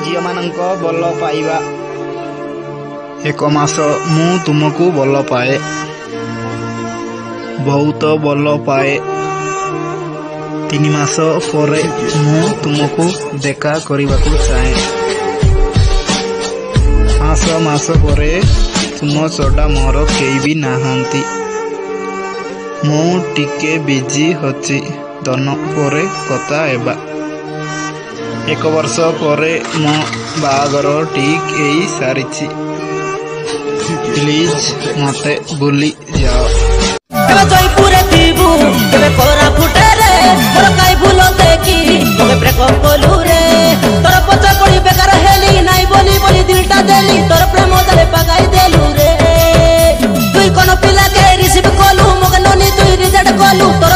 झियो मानक भल पाइबा। 1 मास मु तुमको भल पाए, बहुत भल पाए। 3 मास परे मु तुमको देखा करने चाहे। 5 मास परे तुम छड़ा मोर केई भी नाहंती। मु टिके बिजी होची, दन परे कथा हेबा। 1 वर्ष परे मो बागर ठीक एई सारिछि। प्लीज मते भूली जाओ। जयपुर थीबू केबे कोरा फुटेरे मोर काई भूलो देखी तोके ब्रेकअप कोलू रे। तोर पचा पड़ी बेकार हेली नाई बोली बोली दिलटा देली तोर प्रेम दले पगाई देलू रे। तुई कोन पिला के रिसीव कोलू मगे ननी तुई रिजेक्ट कोलू तोर